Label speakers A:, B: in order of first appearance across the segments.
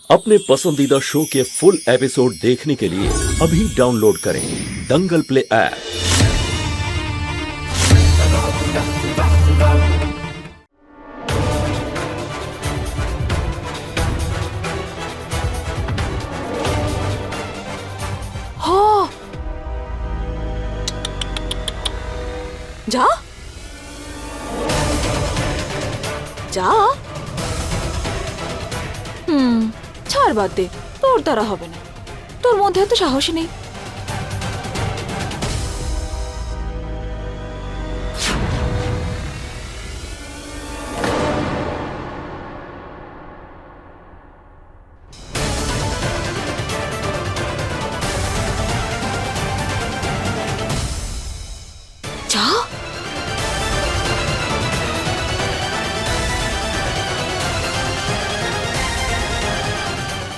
A: अपने पसंदीदा शो के फुल एपिसोड देखने के लिए अभी डाउनलोड करें दंगल प्ले ऐप।
B: हाँ जा जा ছাড় বাদ দে, তোর দ্বারা হবে না। তোর মধ্যে এত সাহসী নেই। যা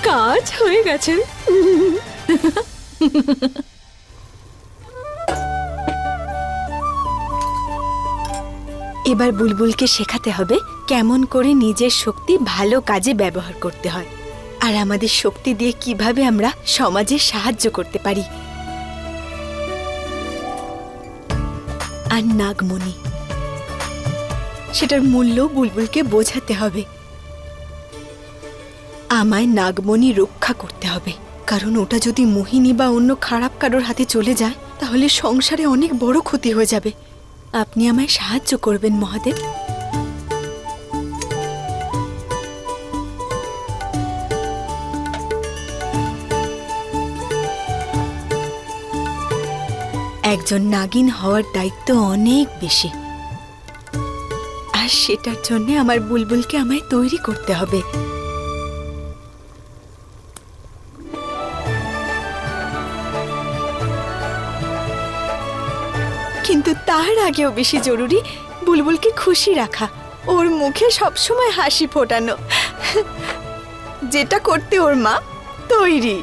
B: কাজ হয়ে গেছে।
C: এবার বুলবুলকে শেখাতে হবে কেমন করে নিজের শক্তি ভালো কাজে ব্যবহার করতে হয়, আর আমাদের শক্তি দিয়ে কিভাবে আমরা সমাজে সাহায্য করতে পারি। আর নাগমণি, সেটার মূল্য বুলবুলকে বোঝাতে হবে। আমায় নাগমণি রক্ষা করতে হবে, কারণ ওটা যদি মোহিনী বা অন্য খারাপ কারোর হাতে চলে যায় তাহলে সংসারে অনেক বড় ক্ষতি হয়ে যাবে। আপনি আমায় সাহায্য করবেন মহাদেব। একজন নাগিন হওয়ার দায়িত্ব অনেক বেশি, আর সেটার জন্য আমার বুলবুলকে আমায় তৈরি করতে হবে। কিন্তু তার আগেও বেশি জরুরি বুলবুলকে খুশি রাখা, ওর মুখে সবসময় হাসি ফোটানো, যেটা করতে ওর মা তৈরি।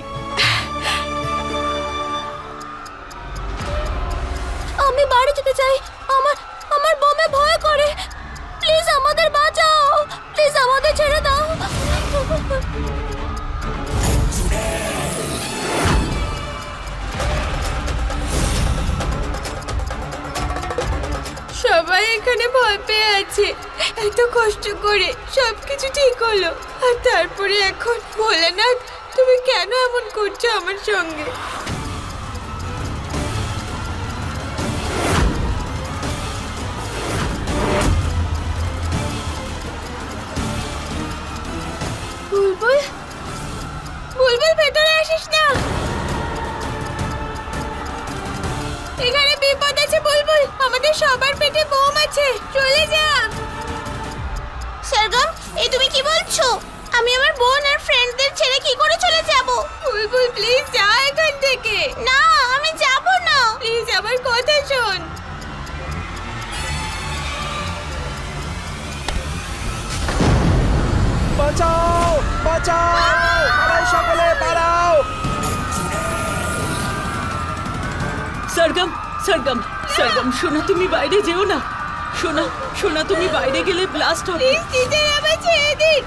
B: আমি বাড়ি যেতে চাই। আমার আমার বোমে ভয় করে। প্লিজ আমাদের বাঁচাও, প্লিজ আমাদের ছেড়ে দাও।
D: সবাই এখানে ভয় পেয়ে আছে। এত কষ্ট করে সবকিছু ঠিক হলো, আর তারপরে এখন ভোলানাথ, তুমি কেন এমন করছো আমার সঙ্গে? বুলবুল, বুলবুল ভেতরে আসিস না, এখানে বিপদ আছে। বুলবুল, আমাদের সবার পেটে বোম আছে, চলে যা। সরগম, এই তুমি কি বলছো? আমি আমার বোন আর ফ্রেন্ডদের ছেড়ে কি করে চলে যাব? বুলবুল প্লিজ যা এখান থেকে। না, আমি যাব না। প্লিজ আমার কথা শোন।
E: বাঁচাও, বাঁচাও, পালাও সকলে, পালাও।
F: সরগম, সরগম, সরগম, শোনা, তুমি বাইরে যেও না। শোনা, শোনা, তুমি বাইরে গেলে ব্লাস্ট হবে।
D: প্লিজ টিচার, আমায় ছেড়ে দিন।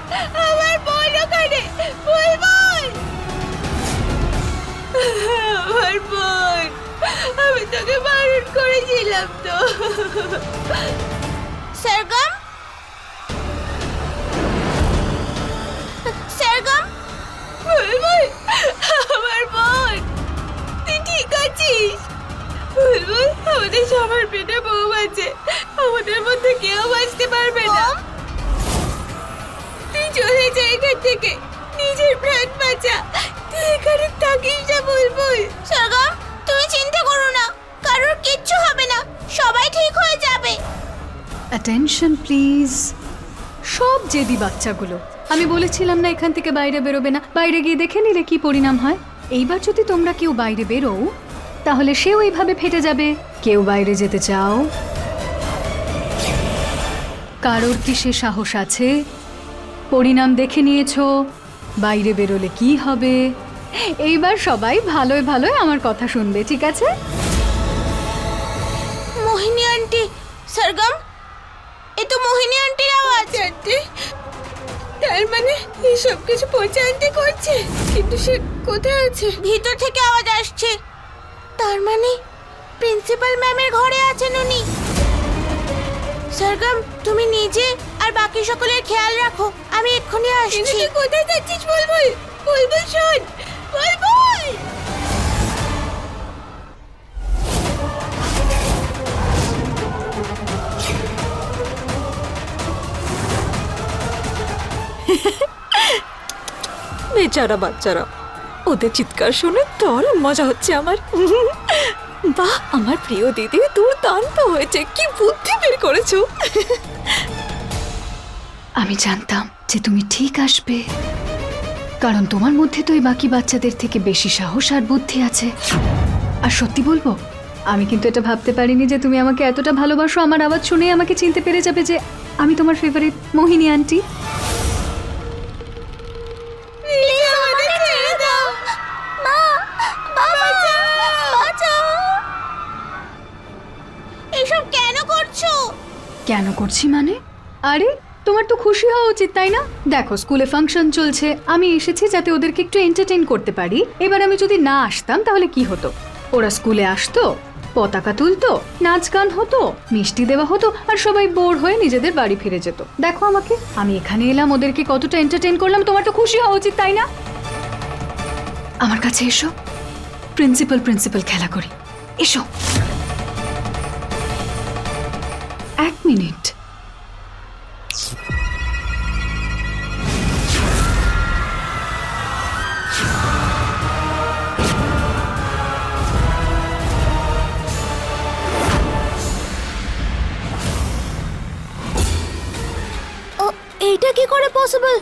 D: আমার বোন ওখানে। বুলবুল, আমার বোন, আমি তোকে বারণ করেছিলাম তো। সরগম, সরগম, বুলবুল, আমার বোন, তুই ঠিক আছিস? বুলবুল, আমাদের সবার পেটে বউ আছে, আমাদের মধ্যে কেউ বাঁচতে পারবে না। তুই চলে যা এখান থেকে, নিজের প্রাণ বাঁচা। তুই এখানে থাকিস না বুলবুল। সরগম, তুমি চিন্তা করো না, কারোর কিচ্ছু হবে না, সবাই ঠিক হয়ে যাবে।
G: Attention please. সব জেদি বাচ্চাগুলো। আমি বলেছিলাম না এখান থেকে বাইরে বেরোবে না, বাইরে গিয়ে দেখে নিলে কি পরিণাম হয়। এইবার যদি তোমরা কেউ বাইরে বেরো তাহলে সেও এইভাবে ফেটে যাবে। কেউ বাইরে যেতে চাও? কারোর কি সে সাহস আছে? পরিণাম দেখে নিয়েছো, বাইরে বেরোলে কি হবে। এইবার সবাই ভালোই ভালোই আমার কথা শুনবে, ঠিক আছে?
D: মোহিনী আন্টি, সরগম, এ তো মোহিনী আন্টির আওয়াজ। আন্টি, তার মানে এই সব কিছু পৌঁছে আনতে করছে, কিন্তু সে কোথায় আছে?
B: ভিতর থেকে আওয়াজ আসছে, তার মানে প্রিন্সিপাল ম্যামের ঘরে আছেন উনি। সরগম, তুমি নিজে আর বাকি সকলের খেয়াল রাখো, আমি এক্ষুনি আসছি।
D: তুই কোথায় যাচ্ছিস? বুলবুল, বুলবুল শোন, বুলবুল।
C: বেচারা বাচ্চারা, ওদের চিৎকার শুনে দারুণ মজা হচ্ছে আমার। বাহ, আমার প্রিয় দিদি দুর্দান্ত হয়েছে, কি বুদ্ধি বের করেছো।
G: আমি জানতাম যে তুমি ঠিক আসবে, কারণ তোমার মধ্যে তো এই বাকি বাচ্চাদের থেকে বেশি সাহস আর বুদ্ধি আছে। আর সত্যি বলবো, আমি কিন্তু এটা ভাবতে পারিনি যে তুমি আমাকে এতটা ভালোবাসো। আমার আওয়াজ শুনেই আমাকে চিনতে পেরে যাবে যে আমি তোমার ফেভারিট মোহিনী আন্টি।
B: প্লিজ আমাদের ছেড়ে দাও। মা, বাবা, বাঁচাও। এসব কেন করছো?
G: কেন করছি মানে? আরে তোমার তো খুশি হওয়া উচিত, তাই না? দেখো, স্কুলে ফাংশন চলছে, আমি এসেছি যাতে ওদেরকে একটু এন্টারটেইন করতে পারি। এবার আমি যদি না আসতাম তাহলে কি হতো? ওরা স্কুলে আসতো, পতাকা তুলতো, নাচ গান হতো, মিষ্টি দেওয়া হতো, আর সবাই বোর হয়ে নিজেদের বাড়ি ফিরে যেত। দেখো আমাকে, আমি এখানে এলাম, ওদেরকে কতটা এন্টারটেইন করলাম। তোমার তো খুশি হওয়া উচিত, তাই না? আমার কাছে এসো, প্রিন্সিপাল প্রিন্সিপাল খেলা করি। এসো। 1 মিনিট।
B: ও, এইটা কি করে পসিবল?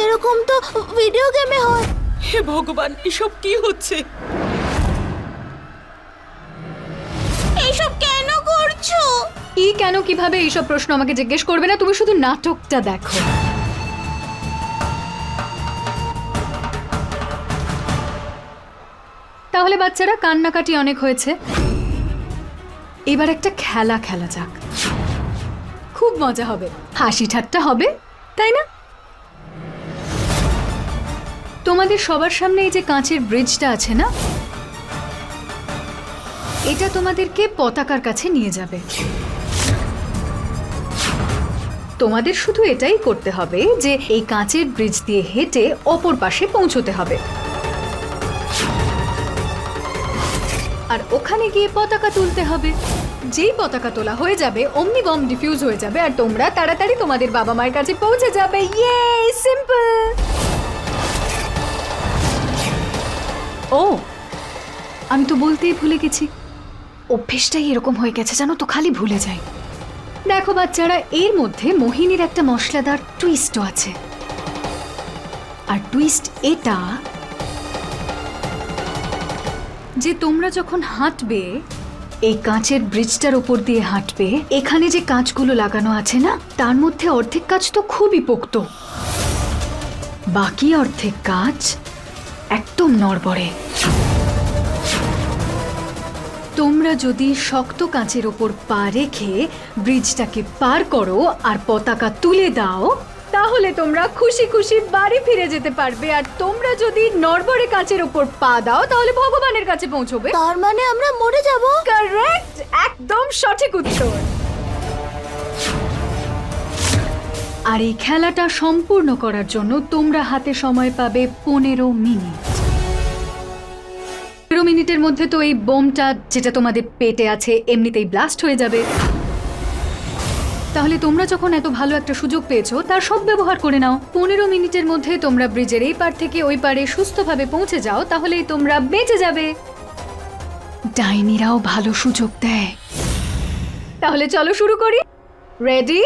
B: এরকম তো ভিডিও গেমে হয়।
F: হে ভগবান, এসব কি হচ্ছে?
B: এইসব কেন করছো?
G: কি কেন কিভাবে এইসব প্রশ্ন আমাকে জিজ্ঞেস করবে না, তুমি শুধু নাটকটা দেখো। তাহলে বাচ্চারা, কান্নাকাটি অনেক হয়েছে, এবার একটা খেলা খেলা যাক। খুব মজা হবে, হাসি ঠাট্টা হবে, তাই না? তোমাদের সবার সামনে এই যে কাঁচের ব্রিজটা আছে না, এটা তোমাদেরকে পতাকার কাছে নিয়ে যাবে। তোমাদের শুধু এটাই করতে হবে যে এই কাঁচের ব্রিজ দিয়ে হেঁটে অপর পাশে পৌঁছতে হবে, আর ওখানে গিয়ে পতাকা তুলতে হবে। যেই পতাকা তোলা হয়ে যাবে অমনি বম ডিফিউজ হয়ে যাবে, আর তোমরা তাড়াতাড়ি তোমাদের বাবা মায়ের কাছে পৌঁছে যাবে। ইয়ে, সিম্পল। ও, আমি তো বলতেই ভুলে গেছি, অভ্যেসটাই এরকম হয়ে গেছে জানো তো, খালি ভুলে যাই। দেখো বাচ্চারা, এর মধ্যে মোহিনীর একটা মশলাদার টুইস্টও আছে। আর টুইস্ট এটা যে তোমরা যখন হাঁটবে, এই কাঁচের ব্রিজটার উপর দিয়ে হাঁটবে, এখানে যে কাঁচগুলো লাগানো আছে না, তার মধ্যে অর্ধেক কাঁচ তো খুবই পোক্ত, বাকি অর্ধেক কাঁচ একদম নড়বড়ে। তোমরা যদি শক্ত কাঁচের ওপর পা রেখে ব্রিজটাকে পার করো আর পতাকা তুলে দাও, তাহলে তোমরা খুশি খুশি বাড়ি ফিরে যেতে পারবে। আর তোমরা যদি নড়বড়ে কাঁচের ওপর পা দাও, তাহলে ভগবানের কাছে পৌঁছবে।
B: তার মানে আমরা মরে যাব?
G: কারেক্ট, একদম সঠিক উত্তর। আর এই খেলাটা সম্পূর্ণ করার জন্য তোমরা হাতে সময় পাবে 15 মিনিট। 15 মিনিটের মধ্যে তো এই বোমটা যেটা তোমাদের পেটে আছে এমনিতেই ব্লাস্ট হয়ে যাবে। তাহলে তোমরা যখন এত ভালো একটা সুযোগ পেয়েছো, তার সব ব্যবহার করে নাও। 15 মিনিটের মধ্যে তোমরা ব্রিজের এই পার থেকে ওই পারে সুস্থভাবে পৌঁছে যাও, তাহলেই তোমরা বেঁচে যাবে। ডাইনিরাও ভালো সুযোগ দেয়। তাহলে চলো শুরু করি। রেডি?